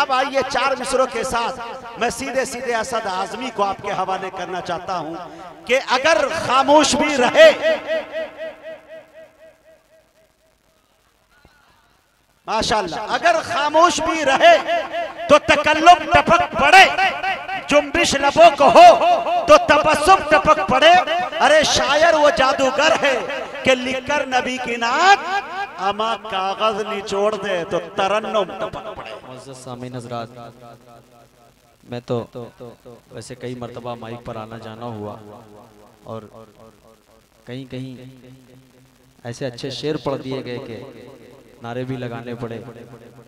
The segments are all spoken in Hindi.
अब आइए 4 मिसरों के साथ मैं सीधे सीधे असद आजमी को आपके हवाले करना चाहता हूं कि अगर खामोश भी रहे, माशाअल्लाह, अगर खामोश भी रहे तो तकल्लुम टपक पड़े, जुम्बिश लबों को हो तो तबस्सुम टपक पड़े। अरे शायर वो जादूगर है कि लिखकर नबी की नात अमा कागज निचोड़ दे तो तरन्नुम टपक पड़े। मुअज़्ज़ज़ सामीन हज़रात, मैं तो वैसे कई मर्तबा माइक पर आना जाना हुआ और कहीं कहीं ऐसे अच्छे शेर पढ़ दिए गए कि नारे भी लगाने पड़े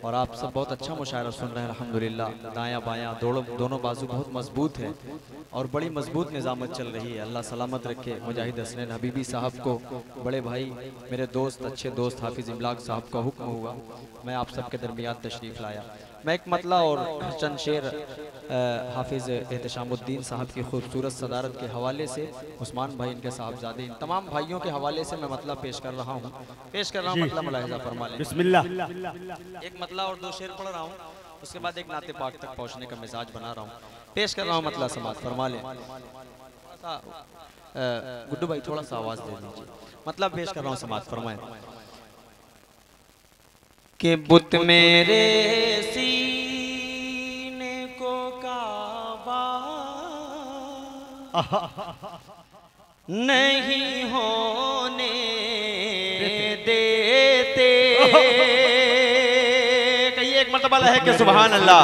और आप सब बहुत अच्छा मुशायरा सुन रहे हैं अल्हम्दुलिल्लाह। दायां बायां दोनों बाजू बहुत मजबूत है और बड़ी मजबूत निज़ामत चल रही है। अल्लाह सलामत रखे। मुजाहिद हसनैन हबीबी साहब को, बड़े भाई मेरे दोस्त, अच्छे दोस्त हाफिज़ इमलाक साहब का हुक्म हुआ, मैं आप सबके दरमियान तशरीफ़ लाया। मैं एक मतला और चंद शेर हाफिज़ एहतशामुद्दीन साहब की खूबसूरत सदारत के हवाले से, उस्मान भाई इनके साहबजादे, इन तमाम भाइयों के हवाले से मैं मतला पेश कर रहा हूँ। मतला मुलाहिज़ा फरमा लें। बिस्मिल्लाह। एक मतला और 2 शेर पढ़ रहा हूँ, उसके बाद एक नाते पाक तक पहुँचने का मिजाज बना रहा हूँ। पेश कर रहा हूँ, मतला समाज फरमा लें। गुड्डू भाई थोड़ा सा आवाज़ दे दीजिए। मतलब पेश कर रहा हूँ, समाज फरमाएं कि बुत मेरे सीने को काबा नहीं होने देते। कहिए एक मर्तबा है कि सुभान अल्लाह।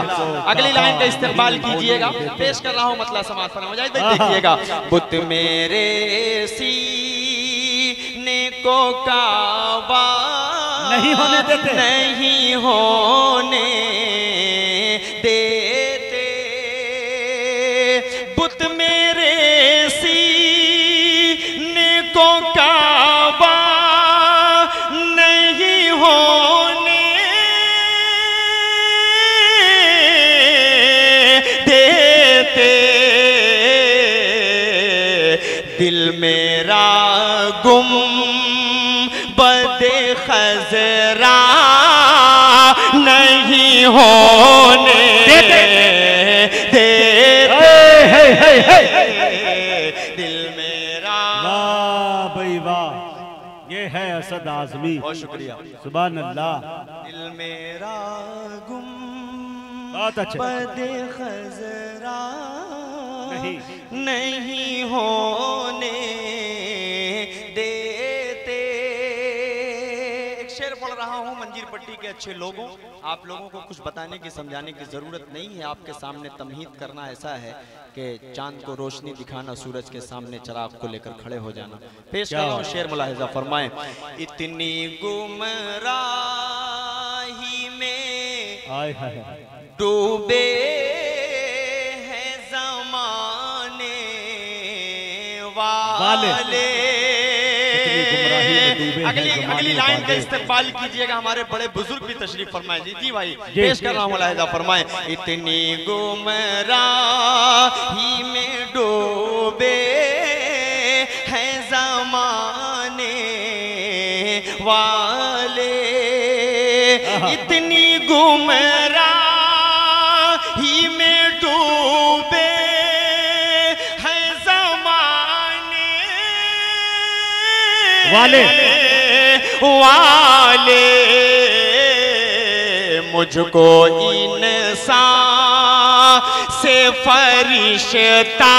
अगली लाइन का इस्तेमाल कीजिएगा। पेश कर रहा हूँ मतलब समाज फरमा जाए, देखिएगा। बुत मेरे सीने को काबा नहीं होने देते, नहीं होने देते। बुत मेरे सीने को काबा नहीं होने देते। दिल मेरा गुम बदे खजरा नहीं होने देते। दिल मेरा। वाह भाई वाह, ये है असद आजमी। बहुत शुक्रिया, सुभान अल्लाह। दिल मेरा गुम बहुत अच्छे। बदे खजरा नहीं होने देते। एक शेर पढ़ रहा हूँ मंजीर पट्टी के अच्छे लोगों। आप लोगों को कुछ बताने की, समझाने की जरूरत नहीं है। आपके सामने तमहीद करना ऐसा है कि चांद को रोशनी दिखाना, सूरज के सामने चिराग को लेकर खड़े हो जाना। पेश कर रहा हूँ शेर, मुलाहिजा फरमाएं। इतनी गुमराही में डूबे हैं ज़माने वाले। अगली लाइन का इस्तेमाल कीजिएगा। हमारे बड़े बुजुर्ग भी तशरीफ फरमाए। जी भाई, पेश कर रहा हूँ, मुलाहिजा फरमाएं। इतनी गुमराही में डूबे हैं ज़माने वाले। इतनी गुमराही में डूबे हैं ज़माने वाले। मुझको इंसान से फरिश्ता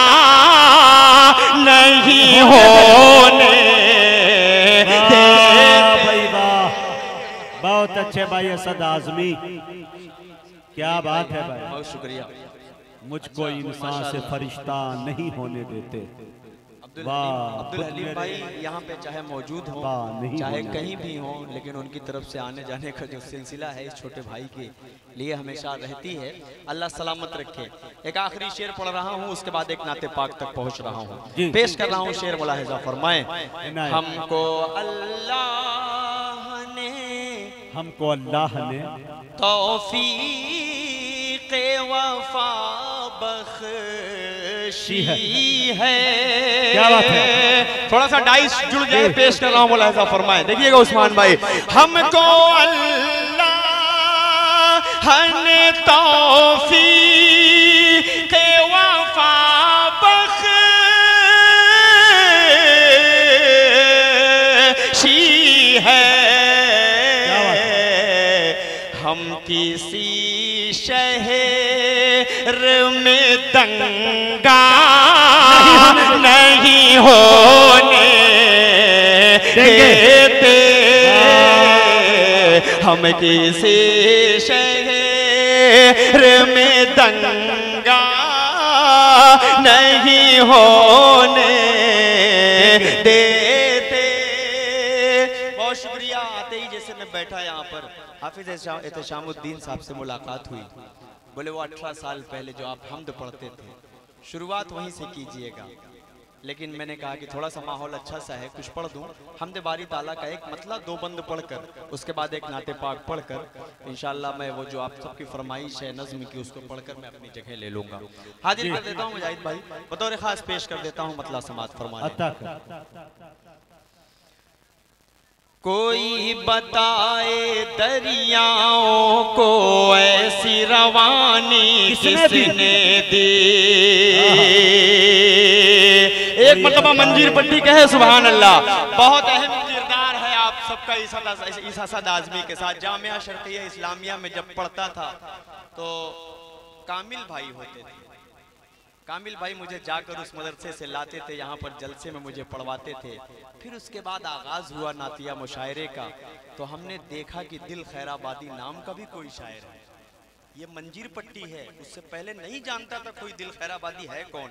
नहीं होने देते। भाई वाह, बहुत अच्छे भाई असद आजमी, क्या बात है भाई। बहुत शुक्रिया। मुझको इंसान से फरिश्ता नहीं होने देते। अब्दुल हलीम भाई यहाँ पे चाहे मौजूद हो, चाहे कहीं भी हो, लेकिन उनकी तरफ से आने जाने का जो सिलसिला है इस छोटे भाई के लिए हमेशा रहती है। अल्लाह सलामत रखे। एक आखिरी शेर पढ़ रहा हूँ, उसके बाद एक नाते पाक तक पहुँच रहा हूँ। पेश कर रहा हूँ शेर, मुलाहिजा फरमाएं। हमको अल्लाह ने तौफीक वफा बख्शी है। क्या बात है। थोड़ा सा डाइस जुड़ जाए। पेश कर रहा हूँ, मुलाहिजा फरमाएं। देखिएगा उस्मान भाई। हमको अल्लाह हन तौफीक वफा बख्शी है। हम किसी शहर में दंगा नहीं होने देते। हम किसी शहर में दंगा नहीं होने देते। बहुत शुक्रिया। आते ही जैसे मैं बैठा यहाँ पर हाफिज एहतशामुद्दीन साहब से मुलाकात हुई। बोले वो 18 साल पहले जो आप हम्द पढ़ते थे शुरुआत वहीं से कीजिएगा। लेकिन मैंने कहा कि थोड़ा सा माहौल अच्छा सा है, कुछ पढ़ दूं। हमद बारी ताला का एक मतलब 2 बंद पढ़कर उसके बाद एक नाते पाक पढ़कर इंशाअल्लाह मैं वो जो आप सबकी फरमाइश है नज़्म की उसको पढ़कर मैं अपनी जगह ले लूंगा। हाजिर कर देता हूँ मुजाहिद भाई, बतौर खास पेश कर देता हूँ मतला समात फरमाने। कोई बताए दरियाओं को ऐसी रवानी किसने दी। एक मतलब मंजीर पट्टी कहे सुभान अल्लाह। बहुत अहम किरदार है आप सबका इस असद आज़मी के साथ। जामिया शर्क़िया इस्लामिया में जब पढ़ता था तो कामिल भाई होते थे। कामिल भाई मुझे जाकर उस मदरसे से लाते थे, यहाँ पर जलसे में मुझे पढ़वाते थे। फिर उसके बाद आगाज हुआ नातिया मुशायरे का, तो हमने देखा कि दिल खैराबादी नाम का भी कोई शायर है। ये मंजीर पट्टी है, उससे पहले नहीं जानता था कोई दिल खैराबादी है कौन।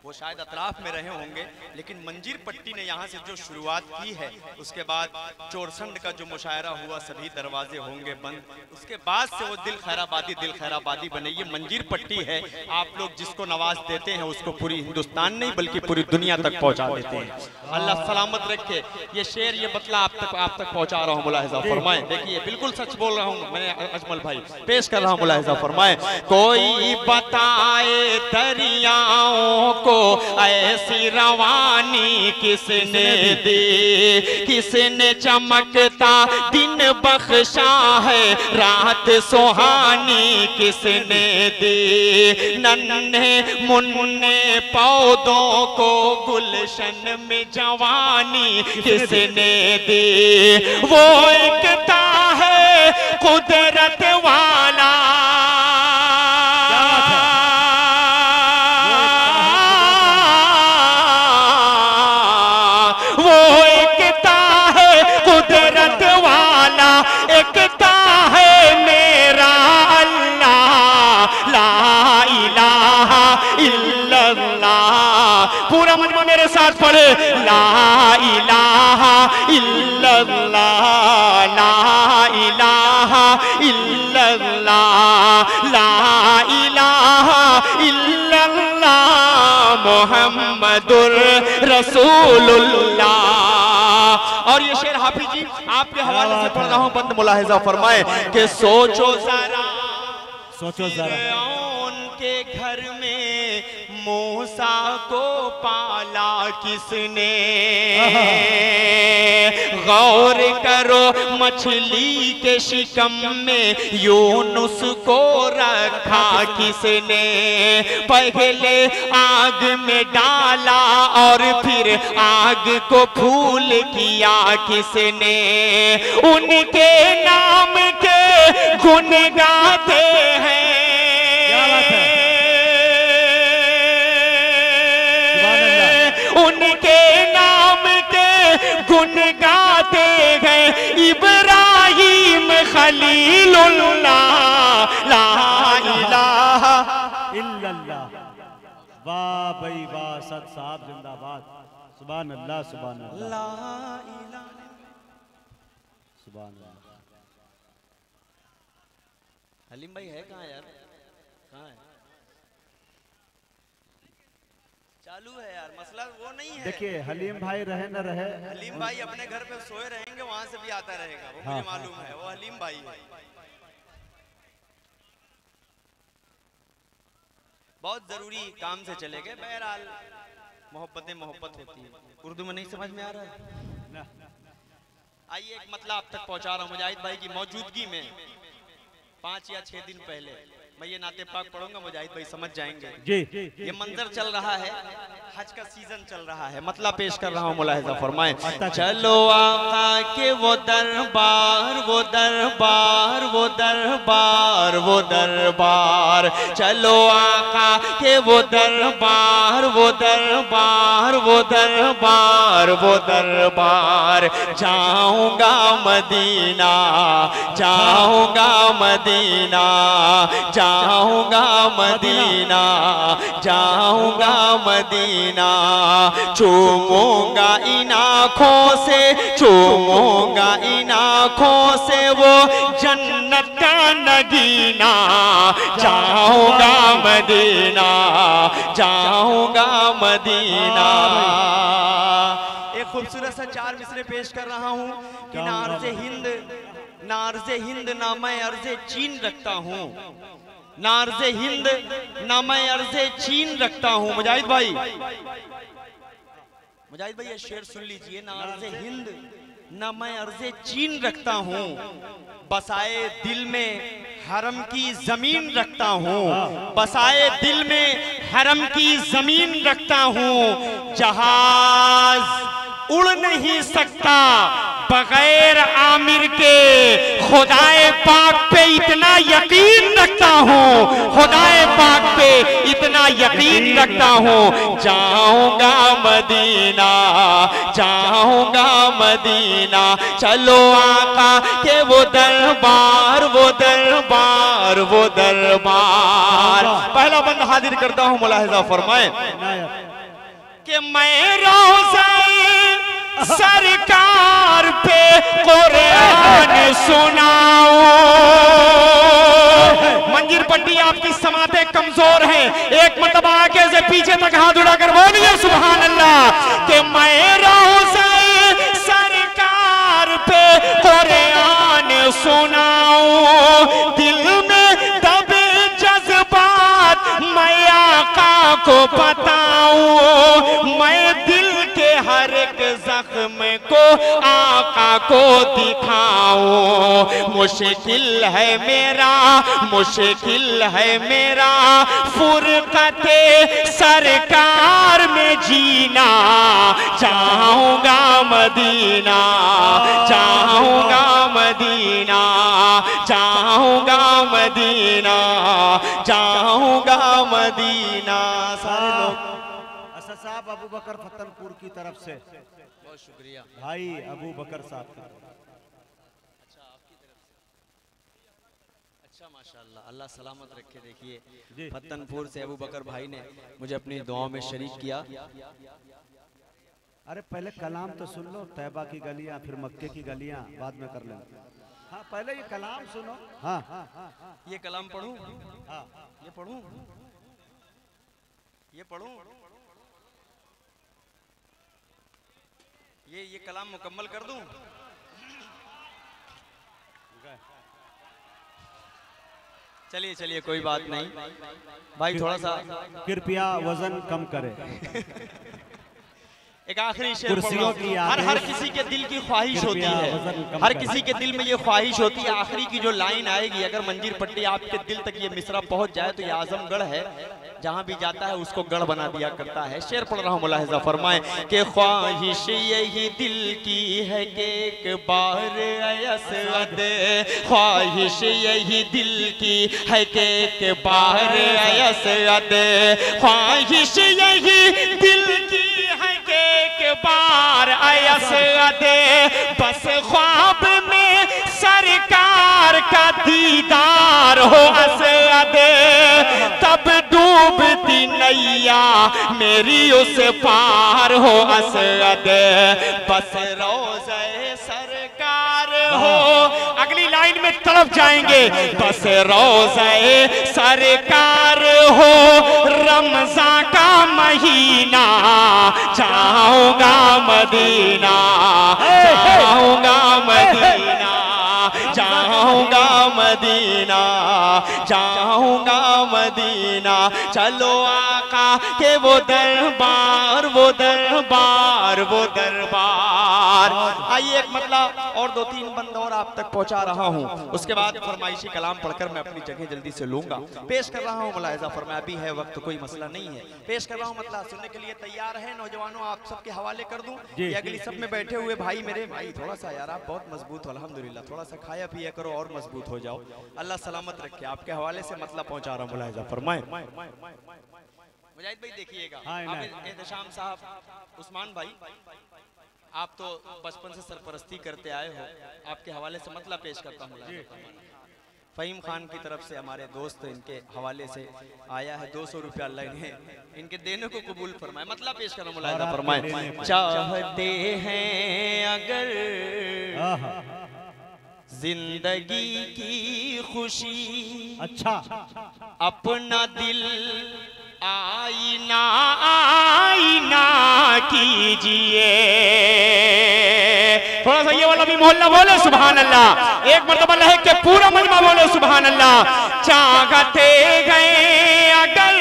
वो शायद अतराफ में रहे होंगे, लेकिन मंजीर पट्टी ने यहाँ से जो शुरुआत की है, उसके बाद चोरसंड का जो मुशायरा हुआ सभी दरवाजे होंगे बंद, उसके बाद से वो दिल खैराबादी बने। ये मंजीर पट्टी है। आप लोग जिसको नवाज देते हैं उसको पूरी हिंदुस्तान नहीं बल्कि पूरी दुनिया तक पहुँचा देते हैं। अल्लाह सलामत रखे। ये शेर ये बतला आप तक पहुँचा रहा हूँ, मुलाहिजा फरमाए। देखिए बिल्कुल सच बोल रहा हूँ मैं, अजमल भाई पेश कर रहा हूँ, मुलाहिजा फरमाए। कोई बताए दरियाओं को ऐसी रवानी किसने दी, किसने चमकता दिन बख्शा है रात सुहानी किसने दी। नन्हे मुन्ने पौधों को गुलशन में जवानी किसने दी। वो एकता है कुदरत वाला, एकता है मेरा अल्लाह ला इलाहा इल्लल्लाह। पूरा मजमा मेरे साथ पढ़े, ला इलाहा इल्लल्लाह, ला इलाहा इल्लल्लाह, ला इलाहा इल्लल्लाह मुहम्मदुर रसूलुल्लाह। और ये शेर हाफिज जी आपके हवाले से पढ़ रहा हूँ, बंद मुलाहिजा फरमाए कि सोचो जरा उनके घर में मूसा को पाला किसने। गौर करो मछली के शिकम में यूनुस को रखा किसने। पहले आग में डाला और फिर आग को फूल किया किसने। उनके नाम के गुण गाते हैं, उनके नाम के गुण गाते हैं इब्राहिम खलीलुल्लाह ला इलाहा इल्लल्लाह। वाह भाई वाह, सद साहब जिंदाबाद। सुभान अल्लाह सुभान अल्लाह ला इलाहा सुभान अल्लाह। हलीम भाई है कहाँ यार, कहाँ है? चालू है यार, मसला वो नहीं है। देखिए हलीम भाई रहे न रहे, हलीम भाई अपने घर पे सोए रहेंगे, वहां से भी आता रहेगा, वो मुझे मालूम है। वो हलीम भाई है, बहुत जरूरी काम से चले गए। बहरहाल मोहब्बत होती है। उर्दू में नहीं समझ में आ रहा है, आइए एक मतलब आप तक पहुंचा रहा हूं मुजाहिद भाई की मौजूदगी में। 5 या 6 दिन पहले मैं ये नाते पाक पढ़ूंगा, मुजाहिद भाई समझ जाएंगे जी। ये मंजर चल रहा है, हज का सीजन चल रहा है, मतलब पेश कर रहा हूँ, मुलाहिजा फरमाएं। चलो आका के वो दरबार, वो दरबार, वो दरबार, वो दरबार, चलो आका के वो दरबार, वो दरबार, वो दरबार, वो दरबार, जाऊंगा मदीना, जाऊंगा मदीना, जाऊंगा मदीना, जाऊंगा मदीना, चूमूंगा इन आँखों से, चूमूंगा इन आँखों से वो जन्नत का नगीना, जाऊंगा मदीना, जाऊंगा मदीना। एक खूबसूरत सा 4 मिसरे पेश कर रहा हूँ कि नार्ज़े हिंद, नार्ज़े हिंद ना मैं अर्ज़े चीन रखता हूँ, नार्ज़े हिंद ना मैं अर्ज़े चीन रखता हूँ। मुजाहिद भाई, मुजाहिद भाई ये शेर सुन लीजिए, नार्ज़े हिंद ना मैं अर्ज़े चीन रखता हूँ, बसाए दिल में हरम की जमीन रखता हूँ, बसाए दिल में हरम की जमीन रखता हूँ, जहाज उड़ नहीं सकता बगैर आमिर के, खुदाए पाक पे इतना यकीन रखता हूँ, खुदाए पाक पे इतना यकीन रखता हूँ, जाऊंगा मदीना, जाऊंगा मदीना, चलो आका के वो दरबार, वो दरबार, वो दरबार। पहला बंद हाजिर करता हूँ, मुलाहिजा फरमाए कि मैं रोज़े सरकार पे कुरान सुनाऊं। मंजीर पट्टी आपकी समातें कमजोर हैं, एक मतलब आगे से पीछे तक हाथ उठाकर बोलिए सुभान अल्लाह। कि मैं रोज़े सरकार पे कुरान सुनाऊं, दिल में दबे जज्बात मैं आका को बताऊं, मैं दिल के हर एक जख्म को आका को दिखाऊं। मुश्किल है मेरा, मुश्किल है मेरा फुरकते सरकार में जीना, जाऊंगा मदीना, जाऊंगा मदीना, जाऊंगा मदीना, जाऊंगा मदीना। सारे लोग साहब अबू बकर फतनपुर की तरफ से बहुत शुक्रिया भाई अबू बकर साहब। अच्छा आपकी तरफ से, अच्छा माशाल्लाह, अल्लाह सलामत रखे। देखिए फतनपुर से अबू बकर भाई ने मुझे अपनी दुआओं में शरीक किया। अरे पहले कलाम तो सुन लो, तैबा की गलियां फिर मक्के की गलियां बाद में कर लेंगे। हाँ पहले ये कलाम सुनो। हाँ ये कलाम पढ़ूं? हाँ ये पढ़ूं? ये पढ़ूं? ये कलाम मुकम्मल कर दूं? चलिए चलिए कोई बात नहीं भाई, थोड़ा सा कृपया वजन कम करें। एक आखिरी शेर पढ़ूं। हर किसी के दिल की ख्वाहिश होती है, हर किसी के दिल में ये ख्वाहिश होती है, आखिरी की जो लाइन आएगी, अगर मंजीर पट्टी आपके दिल तक ये मिसरा पहुंच जाए तो ये आजमगढ़ है, जहां भी जाता है उसको गढ़ बना दिया करता है। शेर पढ़ रहा हूं, मुलाहिजा फरमाएं कि ख्वाहिश यही दिल की है कि एक बार असद, ख्वाहिश यही दिल की है कि एक बार असद, ख्वाहिश यही दिल की है कि एक बार असद, बस ख्वाब में सरकार का दीदार हो असद, तब डूबती नैया मेरी उस पार हो असद, बस रोज़े सरकार हो। अगली लाइन में तड़प जाएंगे, बस रोज़े सरकार हो, रमज़ान का महीना, जाऊंगा मदीना, जाऊंगा मदीना, जाऊंगा मदीना, जाऊंगा मदीना। मदीना, चलो आका के वो दरबार, वो दरबार, वो दरबार। आइए एक मतलब और 2-3 बंद और आप तक पहुंचा रहा हूं, उसके बाद फरमाइशी कलाम पढ़कर मैं अपनी जगह जल्दी से लूंगा। पेश कर रहा हूं मुलाहिजा फरमाया, अभी है वक्त, कोई मसला नहीं है। पेश कर रहा हूं मतलब सुनने के लिए तैयार है नौजवानों, आप सबके हवाले कर दूं ये अगली सब में बैठे हुए भाई मेरे भाई, थोड़ा सा यार आप बहुत मजबूत हो अल्हम्दुलिल्लाह, थोड़ा सा खाया पिया करो और मजबूत हो जाओ, अल्लाह सलामत रखे। आपके हवाले से मतलब पहुंचा रहा हूं मुलाहिजा फरमाए। मुजाहिद भाई देखिएगा, आप एहतशाम साहब, उस्मान भाई, आप तो बचपन से सरपरस्ती करते आए हो, आपके हवाले से मतलब पेश करता हूँ। फ़हीम खान की तरफ से हमारे दोस्त, इनके हवाले से आया है 200 रुपया अल्लाह इन्हें इनके देने को कबूल फरमाए। मतलब पेश करो मुलाहिजा फरमाए। चाहते हैं अगर जिंदगी की खुशी, अच्छा अपना दिल आईना आईना कीजिए। थोड़ा सा ये वाला भी मोहल्ला बोले सुभान अल्लाह, एक मरतबा लहे के पूरा मजमा बोले सुभान अल्लाह। चाहते गए अगर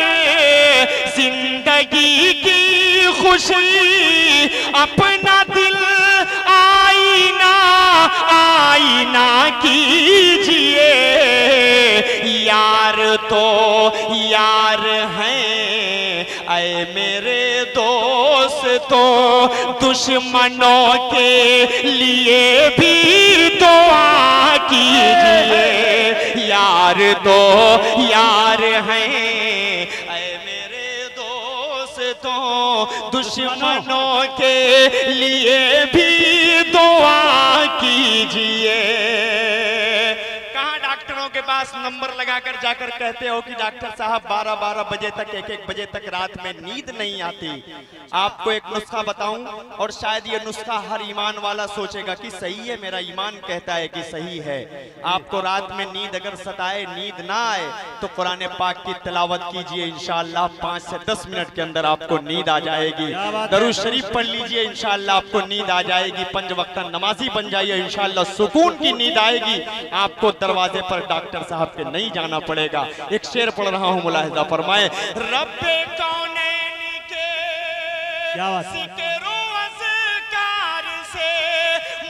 जिंदगी की खुशी, अपना दिल आईना आईना कीजिए। यार तो यार हैं ऐ मेरे दोस्तों, दुश्मनों के लिए भी दुआ कीजिए। यार तो यार हैं ऐ मेरे दोस्तों, दुश्मनों के लिए भी दुआ कीजिए। के पास नंबर लगाकर जाकर कहते हो कि डॉक्टर साहब 12-12 बजे तक 1-1 बजे तक रात में नींद नहीं आती। आपको एक नुस्खा बताऊं, और शायद ये नुस्खा हर ईमान वाला सोचेगा कि सही है, मेरा ईमान कहता है कि सही है। आपको रात में नींद अगर सताए, नींद ना आए, तो कुरान पाक की तिलावत कीजिए, इंशाअल्लाह 5 से 10 मिनट के अंदर आपको नींद आ जाएगी। दरूद शरीफ पढ़ लीजिए, इंशाअल्लाह आपको नींद आ जाएगी। 5 वक्त नमाजी बन जाइए, इंशाअल्लाह सुकून की नींद आएगी। आपको दरवाजे पर डॉक्टर साहब के नहीं जाना पड़ेगा। एक शेर पढ़ रहा हूं मुलाहिजा फरमाए। रब्बे कौनैन के सिकरो अज़कार से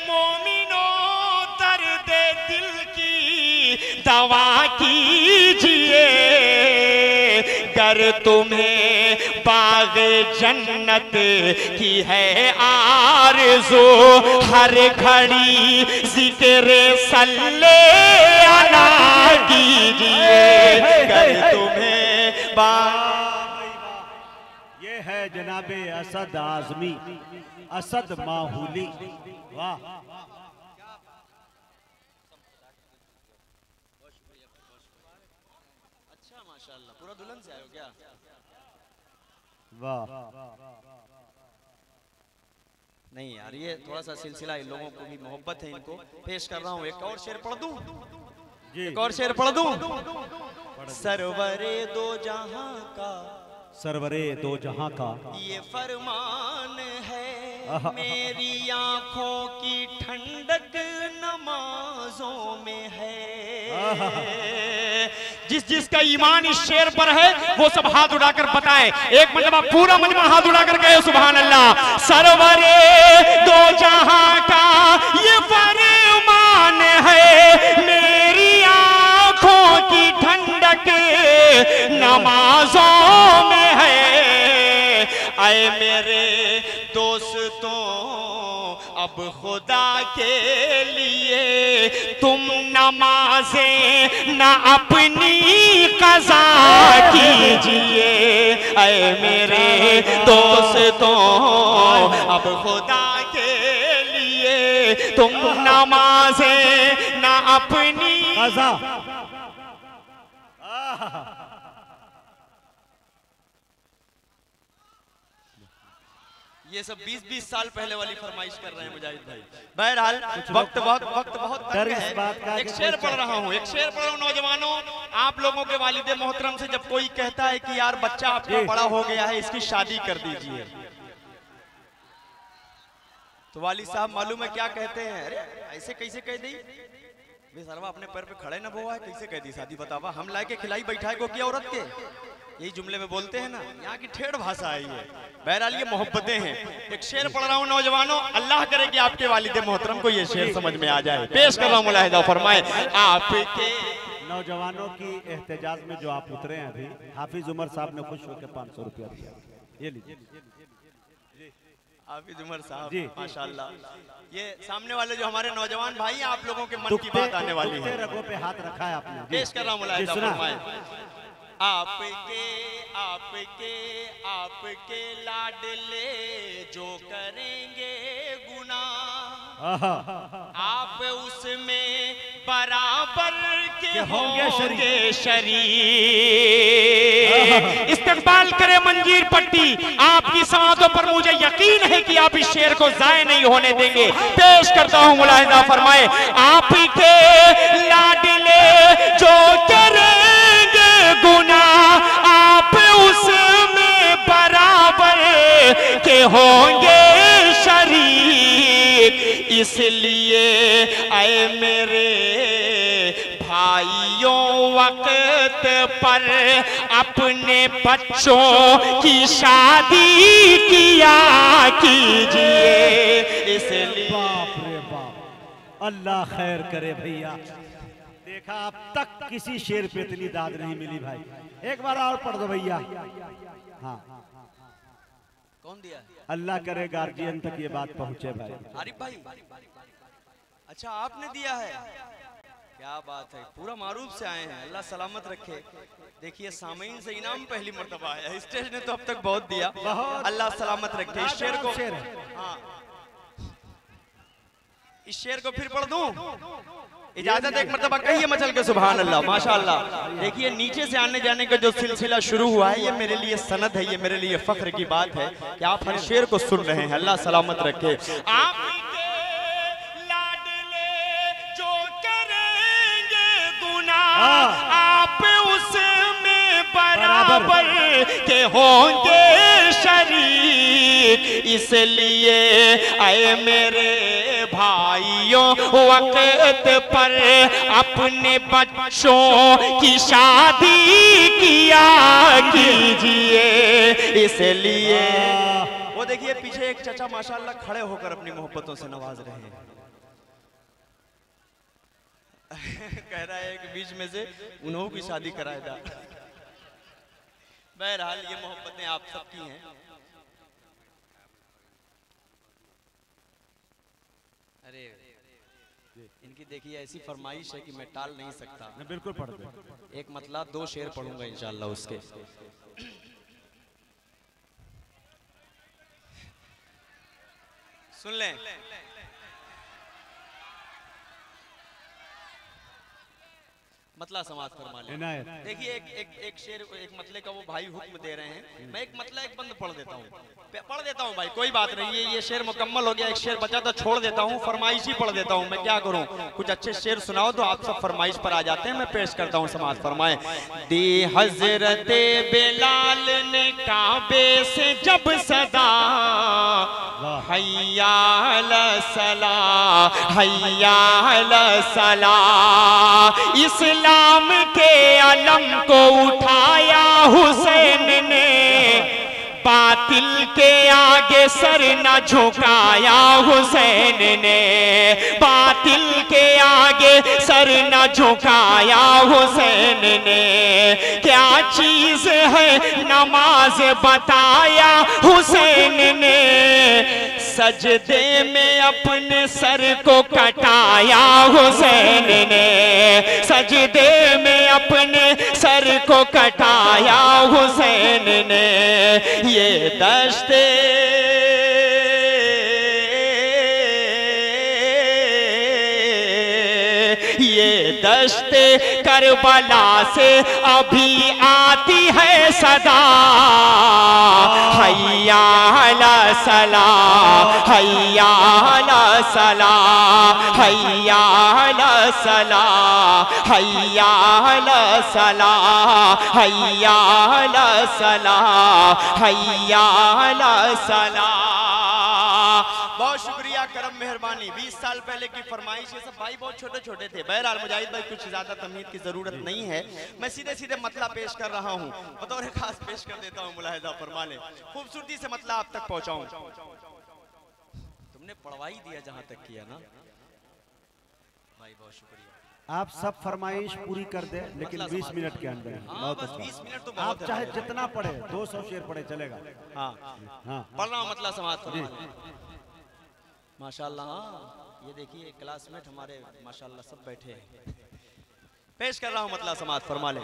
मोमिनों दर्द दिल की दवा कीजिए। गर तुम्हें बाग़े जन्नत की है आरज़ू, हर घड़ी ज़िक्र सल्ले अला कीजिए। गर तुम्हें ये है जनाबे असद आज़मी, असद माहूली। वाह पूरा दुल्हन से आए हो क्या? वाह नहीं यार, ये थोड़ा सा सिलसिला, इन लोगों को भी मोहब्बत है इनको। पेश कर रहा हूँ, एक और शेर पढ़ दूं, एक और शेर पढ़ दूं। सरवरे दो जहां का, सरवरे दो जहां का ये फरमान है, मेरी आंखों की ठंडक नमाजों में है। जिस जिसका ईमान इस शेर पर है वो सब हाथ उठाकर बताए। एक मजमा पूरा मजमा हाथ उठाकर कहे सुभान अल्लाह। सरवरे दो जहां का ये फरमान है, मेरी आंखों की ठंडक नमाजों में है। आए मेरे दोस्तों अब खुदा के लिए तुम नमाज़ें न अपनी क़ज़ा कीजिए। ऐ मेरे दोस्तों अब खुदा के लिए तुम नमाज़ें न अपनी क़ज़ा। ये सब 20-20 साल पहले वाली फरमाइश कर रहे हैं मुजाहिद भाई। बहरहाल वक्त बहुत तंग है। एक शेर पढ़ रहा हूँ, एक शेर पढ़ रहा हूँ नौजवानों। आप लोगों के वालिद मोहतरम से जब कोई कहता है कि यार बच्चा आपका बड़ा हो गया है, इसकी शादी कर दीजिए, तो वालिद साहब मालूम है क्या कहते हैं? अरे ऐसे कैसे कह दी, वे सरवा अपने पैर पे खड़े न बोआ है, कैसे कह दी शादी बतावा, हम लाए के खिलाई बैठाए को की औरत के, यही जुमले में बोलते हैं ना, यहाँ की ठेठ भाषा है ये। बहरहाल ये मोहब्बतें हैं। एक शेर पढ़ रहा हूँ नौजवानों, अल्लाह करे कि आपके वालिद मोहतरम को ये शेर समझ में आ जाए। पेश कर रहा हूँ, मुलाहिदा फरमाए। आपके नौजवानों की एहतजाज में जो आप उतरे हैं अभी, हाफिज उमर साहब ने खुश होकर 500 रुपया दिया, ये लीजिए। हाफिज उमर साहब माशाल्लाह, ये सामने वाले जो हमारे नौजवान भाई हैं, आप लोगों के मन की बात आने वाली है। रगों पे हाथ रखा है आपने। पेश कर रहा हूं मुलाहिदा फरमाए। आपके आपके आपके लाडले जो करेंगे गुनाह, आप उसमें बराबर के होंगे शरीक। इस्तेमाल करे मंजीर पट्टी, आपकी समातों पर मुझे यकीन है कि आप इस शेर को जाया नहीं होने देंगे। पेश करता हूं, मुलाहिदा फरमाए। आपके लाडले जो करेंगे गुनाह, आप उसमें बराबर के होंगे शरीक। इसलिए ऐ मेरे भाइयों वक्त पर अपने बच्चों की शादी किया कीजिए। इसलिए बाप रे बाप, अल्लाह खैर करे भैया। देखा अब तक किसी शेर पे इतनी दाद नहीं मिली भाई। एक बार और पढ़ दो भैया। हाँ, कौन दिया? अल्लाह करे गार्जियन तक ये बात पहुंचे भाई। आरिफ भाई, अच्छा आपने दिया है, क्या बात है, पूरा मारूफ से आए हैं, अल्लाह सलामत रखे। देखिए सामीन से इनाम पहली मर्तबा आया, स्टेज ने तो अब तक बहुत दिया, अल्लाह सलामत रखे। इस शेर को, हाँ इस शेर को फिर पढ़ दूं? इजाजत एक मर्तबा कहिए मचल के सुभान अल्लाह माशाअल्लाह। देखिए नीचे से आने जाने का जो सिलसिला शुरू हुआ है, ये मेरे लिए सनद है, ये मेरे लिए फख्र की बात है कि आप हर शेर को सुन रहे हैं, अल्लाह सलामत रखे। आपके लाडले जो करेंगे गुनाह, आप उसमें बराबर के होंगे शरीक। इसलिए ऐ मेरे भाइयों वक्त पर अपने बच्चों की शादी किया कीजिए। इसलिए वो देखिए पीछे एक चचा माशाल्लाह खड़े होकर अपनी मोहब्बतों से नवाज रहे हैं। कह रहा है कि बीच में से उन्होंने की शादी कराए था। बहरहाल ये मोहब्बतें आप सबकी हैं। अरे इनकी देखिए ऐसी फरमाइश है कि मैं टाल नहीं सकता। मैं बिल्कुल पढ़ दूं। एक मतलब 2 शेर पढ़ूंगा इंशाअल्लाह उसके। सुन लें, मतला समाज फरमा लें। देखिए एक शेर, एक मतले का वो भाई हुक्म दे रहे हैं, मैं एक मतला एक बंद पढ़ देता हूँ भाई, कोई बात नहीं है, ये शेर मुकम्मल हो गया, एक शेर बचा तो छोड़ देता हूँ, फरमाइश ही पढ़ देता हूँ, मैं क्या करूँ, कुछ अच्छे शेर सुनाओ तो आप सब फरमाइश पर आ जाते हैं। मैं पेश करता हूँ, समाज फरमाए। दी हजरत बिलाल ने काबे से जब सदा हैया अला सला हैया अला सला, इस्लाम के अलम को उठाया हुसैन ने, बातिल के आगे सर न झुकाया हुसैन ने, बातिल के आगे सर न झुकाया हुसैन ने। क्या चीज है नमाज बताया हुसैन ने, सजदे में अपने सर को कटाया हुसैन ने, सजदे में अपने सर को कटाया हुसैन ने। ये दश्ते दश्ते करबला से अभी आती है सदा, हैया अला सला हैया अला सला हैया अला सला हैया अला सला हैया अला सला हैया अला सला। बहुत शुक्रिया। करम मेहरबानी, 20 साल पहले की फरमाइश, ये सब भाई बहुत छोटे छोटे थे। बहरहाल मुजाहिद भाई कुछ ज्यादा तमहीद की जरूरत नहीं है, मैं सीधे सीधे मतला पेश कर रहा हूँ, बतौर खास पेश कर देता हूँ, मुलाहिजा फरमा लें, खूबसूरती से मतला आप तक पहुँचाऊँ। तुमने पढ़वा ही दिया जहाँ तक किया ना भाई, बहुत शुक्रिया। आप सब फरमाइश पूरी कर दे, लेकिन 20 मिनट के अंदर। बस 20 मिनट तो आप चाहे जितना पढ़े, 200 शेर पढ़े चलेगा। हाँ हाँ, पढ़ रहा हूँ मतला समाज फरमा। माशाल्लाह, ये देखिए क्लासमेट हमारे माशाल्लाह सब बैठे हैं, पेश कर रहा हूँ मतला समाज फरमा ले।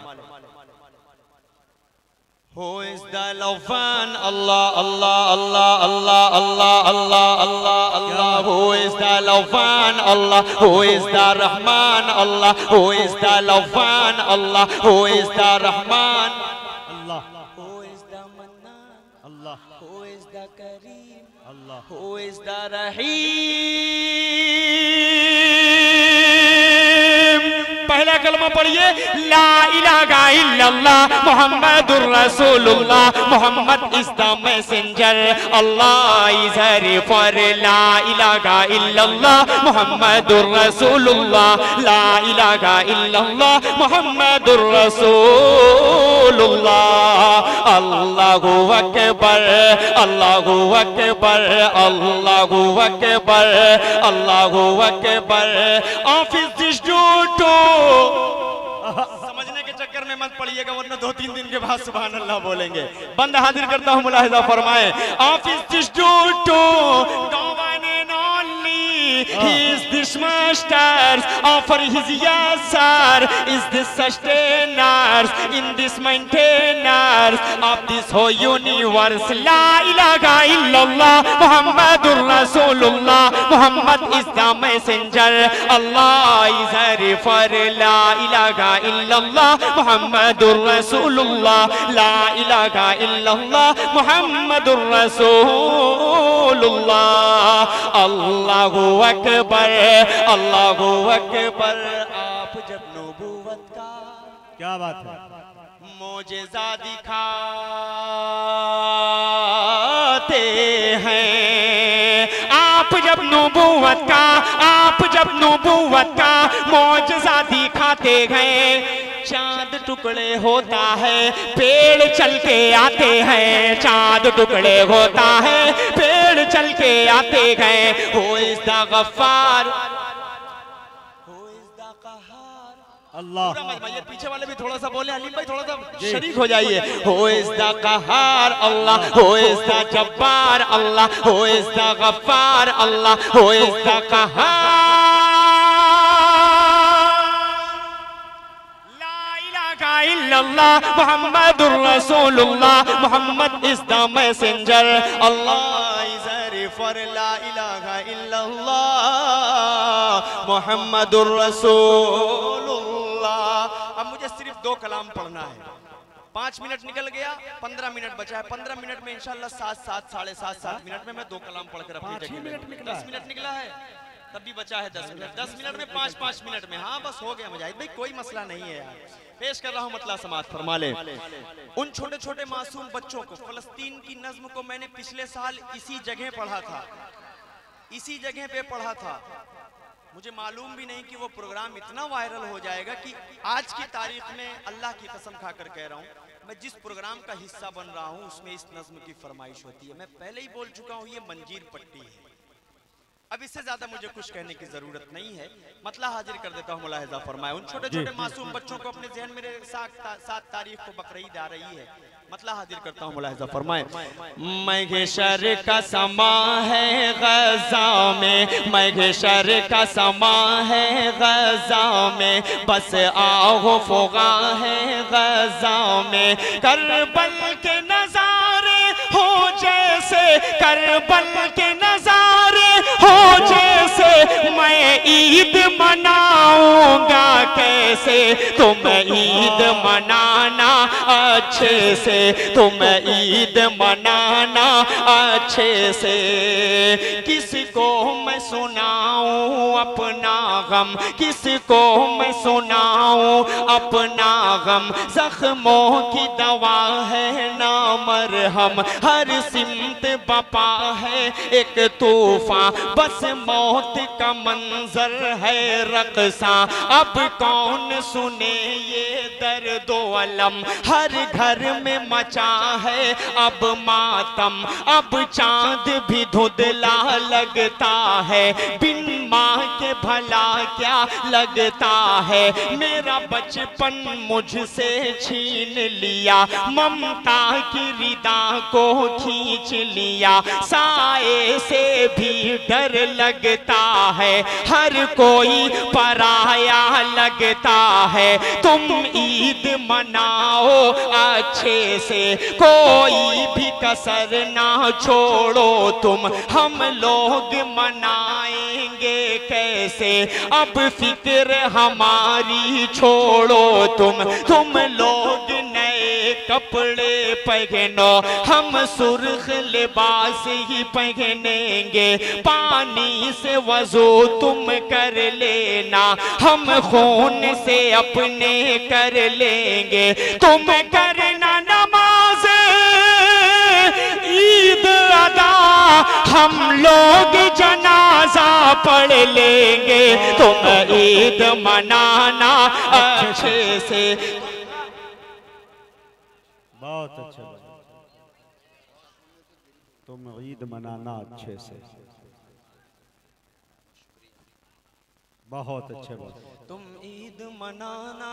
Who is the Lawfan? Allah, Allah, Allah, Allah, Allah, Allah, Allah, Allah. Who is the Lawfan? Allah. Who is the Rahman? Allah. Who is the Lawfan? Allah. Who is the Rahman? Allah. Who is the Mannan? Allah. Who is the Kareem? Allah. Who is the Rahim? पहला कलमा पढ़िए, ला इलाहा इल्लल्लाह मुहम्मदुर रसूलुल्लाह, Mohammed is the messenger, Allah is here for ला इलाहा इल्लल्लाह मुहम्मदुर रसूलुल्लाह, ला इलाहा इल्लल्लाह मुहम्मदुर रसूलुल्लाह। अल्लाहु अकबर, अल्लाहु अकबर, अल्लाहु अकबर, अल्लाहु अकबर। ऑफिस दिस टू समझने के चक्कर में मत पड़िएगा, वरना 2-3 दिन के बाद सुभान अल्लाह बोलेंगे। बंद हाजिर करता हूँ, मुलाहिजा फरमाए। Office this to one and only, he is this master, offer his यसर, is this sustainer, in this maintainer of this whole universe. ला इलाहा इल्लल्लाह मुहम्मदुर रसूलुल्लाह, Mohammed is the messenger, Allah is here for ला इलाहा इल्लल्लाह मुहम्मदुर रसूलुल्लाह, ला इलाहा इल्लल्लाह मुहम्मदुर रसूलुल्लाह। अल्लाहु अकबर, अल्लाहु अकबर। आप जब नबूवत का, क्या बात है, मोजेज़ा दिखाते हैं, आप जब नबूवत का, आप जब नबूवत का मोजेज़ा दिखाते हैं, चांद टुकड़े होता है, पेड़ चल के आते हैं, चांद टुकड़े होता है, पेड़ चल के आते हैं। Who is the Gaffar? Who is the कहार? अल्लाह। ये पीछे वाले भी थोड़ा सा बोले, अलीम भाई थोड़ा सा शरीक हो जाइए। Who is the Kahar? Allah. Who is the Jabbar? Allah. Who is the Gaffar? Allah. Who is the कहार? इल्लल्लाह मुहम्मदुर रसूलुल्लाह, Mohammed is the messenger, Allah is here for ला इलाहा इल्लल्लाह मुहम्मदुर रसूलुल्लाह। अब मुझे सिर्फ 2 कलाम पढ़ना है, 5 मिनट निकल गया, 15 मिनट बचा है। 15 मिनट में इंशाल्लाह 7, 7, 7.5 मिनट में मैं 2 कलाम पढ़कर अपनी जगह में। 10 मिनट निकला है, तब भी बचा है 10 मिनट। 10 मिनट में 5-5 मिनट में, हाँ बस हो गया मुजाहिद भाई, कोई मसला नहीं है यार। पेश कर रहा हूँ मतला समाज फरमा ले। उन छोटे छोटे मासूम बच्चों को, फलस्तीन की नज्म को मैंने पिछले साल इसी जगह पढ़ा था, इसी जगह पे पढ़ा था। मुझे मालूम भी नहीं कि वो प्रोग्राम इतना वायरल हो जाएगा कि आज की तारीख में अल्लाह की कसम खाकर कह रहा हूँ, मैं जिस प्रोग्राम का हिस्सा बन रहा हूँ उसमें इस नज्म की फरमाइश होती है। मैं पहले ही बोल चुका हूँ, ये मंजीर पट्टी है, अब इससे ज्यादा मुझे कुछ कहने की जरूरत नहीं है। मतला हाजिर कर देता हूँ, मुलाहिजा फरमाए। उन छोटे छोटे मासूम बच्चों को अपने जहन, मेरे 7 तारीख को बकरीद आ रही है, मतला हाजिर करता हूँ, मुलाहिजा फरमाए। महशर का समा है गज़ा में, महशर का समा है गज़ा में, बस आओ फुगा है गज़ा में, करबल के नजारे हो जैसे, करबल के नजारे हो जैसे, मैं ईद मनाऊंगा कैसे, तुम ईद मनाना अच्छे से, तुम ईद मनाना अच्छे से। किसको मैं सुनाऊं अपना गम, किसको मैं सुनाऊं अपना गम, जख्मों की दवा है ना मरहम, हर सिमत बपा है एक तूफान, बस मौत का मंजर है रक़सा। अब कौन सुने ये दर्दो अलम, हर घर में मचा है अब मातम, अब चांद भी धुंधला लगता है, बिन माँ के भला क्या लगता है। मेरा बचपन मुझसे छीन लिया, ममता की रिदा को खींच लिया, साए से भी डर लगता है, हर कोई पराया लगता है। तुम ईद मनाओ अच्छे से, कोई भी कसर ना छोड़ो तुम, हम लोग मनाएंगे कैसे, अब फिक्र हमारी छोड़ो तुम लोग नए कपड़े पहनो, हम सुर्ख लिबास ही पहनेंगे, पानी से वजू तुम कर लेना, हम खून से अपने कर लेंगे, तुम करना नमाज ईद अदा, हम लोग जनाजा पढ़ लेंगे, तुम ईद मनाना अच्छे से। बहुत अच्छा, तुम ईद मनाना अच्छे से, बहुत अच्छे बात। तुम ईद मनाना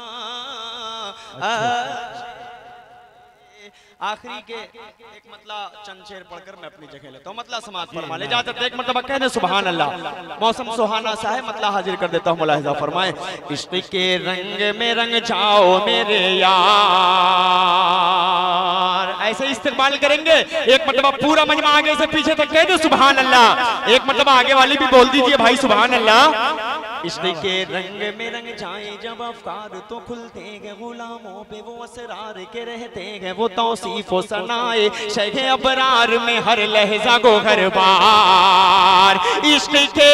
आखिरी के एक मतलब चंद शेर पढ़कर मैं अपनी जगह लेता हूँ, मतलब समाज फरमा ले जाते एक मतलब कहने सुभान अल्लाह। मौसम सुहाना सा है, मतलब हाजिर कर देता हूँ, मुलाहिजा फरमाए। इश्क के रंग में रंग जाओ मेरे यार, ऐसे इस्तेमाल करेंगे। एक मतलब पूरा मजमा आगे से पीछे तक कह दो सुभान अल्लाह, एक मतलब आगे वाली भी बोल दीजिए भाई सुभान अल्लाह। इश्क के रंग में रंग जाए जब अफकार तो खुलते हैं, गुलामों पे वो असरार के रहते हैं, वो तौसीफ व सनाए शेख अबरार में हर लहजा गो हर बार। इश्क के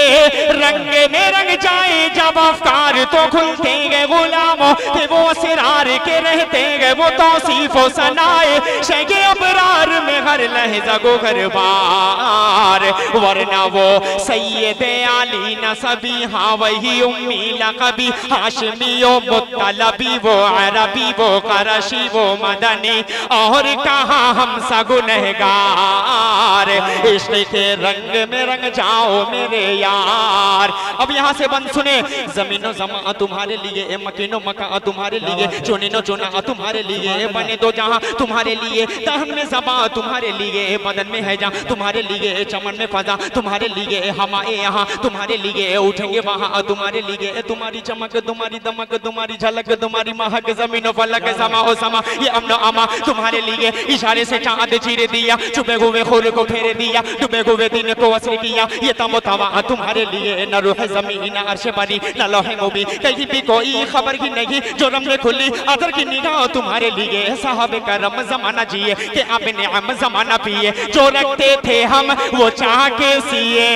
रंग में रंग जाए जब अफकार तो खुलते हैं, गुलामों पे वो असरार के रहते हैं, वो तौसीफ व सनाए शेख अबरार में हर लहजा गो हर बार। वरना वो सैयद आली नसबी, हाँ वही उम्मी लक़बी, हाशमी ओ मुत्तलबी, वो अरबी वो क़रशी वो मदनी, और कहाँ हम सा गुनहगार। इश्क के रंग में रंग जाओ मेरे यार। अब यहाँ से बंद सुने। ज़मीनो ज़मा तुम्हारे लिए, मकीनो मका तुम्हारे लिए, चुनिनो चुना तुम्हारे लिए, बने दो जहाँ तुम्हारे लिए, दहन में ज़बा तुम्हारे लिए, बदन में है जहाँ तुम्हारे लिए, चमन में फजा तुम्हारे लिए, हमारे यहाँ तुम्हारे लिए, उठेंगे वहाँ तुम्हारे लिए, तुम्हारी चमक तुम्हारी दमक तुम्हारी झलक तुम्हारी महक, ज़मीनो फलक समा ओ समा ये अमन अमा तुम्हारे लिए। इशारे से चांद चीर दिया, छुपे हुए खून को फेर दिया, डूबे हुए दिन को असर किया, ये तमो तवा तुम्हारे लिए। न रूह ज़मीन न अर्श बनी न लौह मुबी, कहीं भी कोई खबर ही नहीं, जो रमज़ खुली अदर की निगाह तुम्हारे लिए। साहब करम ज़माना जिए कि अब नेअम ज़माना पिए, जो रखते थे हम वो चाह के सिए,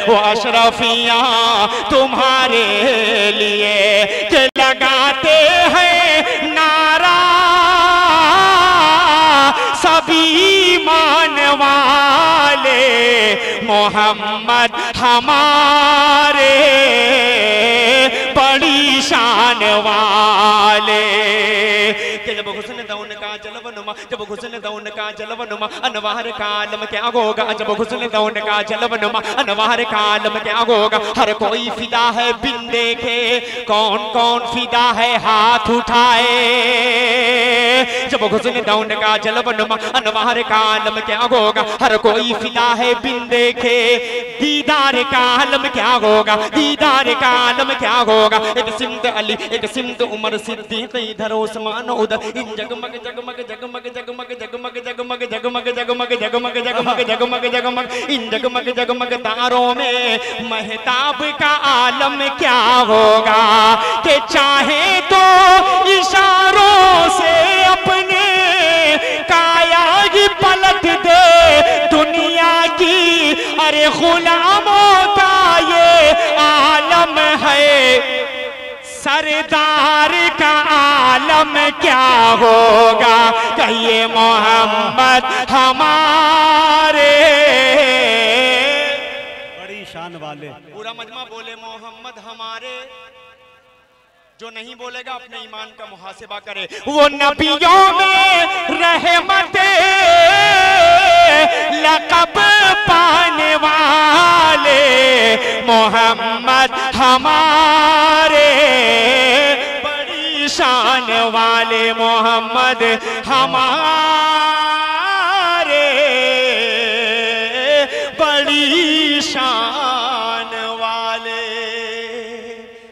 वो अशरफिया तुम्हारे लिए के लगाते हैं नारा सभी मान वाले, मोहम्मद हमारे बड़ी शान वाले। जब हुस्न था उनका जलवनुमा, जब हुस्न था उनका जलवनुमा, अनवार का आलम क्या होगा, जब हुस्न था उनका जलवनुमा, अनवार का आलम क्या होगा। हर कोई फिदा है बिन देखे, कौन कौन फिदा है हाथ उठाए, जब हुस्न था उनका जलवनुमा, अनवार का आलम क्या होगा। हर कोई फिदा है बिन देखे, दीदार का आलम क्या होगा, दीदार का आलम क्या होगा। एक सिमत अली एक सिमत उमर सिद्दीक, इधर उस्मान उधर, इन जगमग जगमग जगमग जगमग जगमग जगमग जगमग जगमग जगमग जगमग जगमग जगमग, इन जगमग जगमग तारों में महताब का आलम क्या होगा। कि चाहे तो इशारों नाम है सरदार का आलम क्या होगा, कहिए मोहम्मद हमारे। बड़ी शान वाले। पूरा मजमा बोले मोहम्मद हमारे। जो नहीं बोलेगा अपने ईमान का मुहासिबा करे। वो नबियों में रहमत लक़ब पाने वाले मोहम्मद हमारे, बड़ी शान वाले मोहम्मद हमारे, बड़ी शान वाले।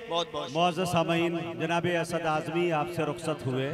बहुत बहुत मौजूद सामीन, जनाब असद आज़मी आपसे रुखसत हुए।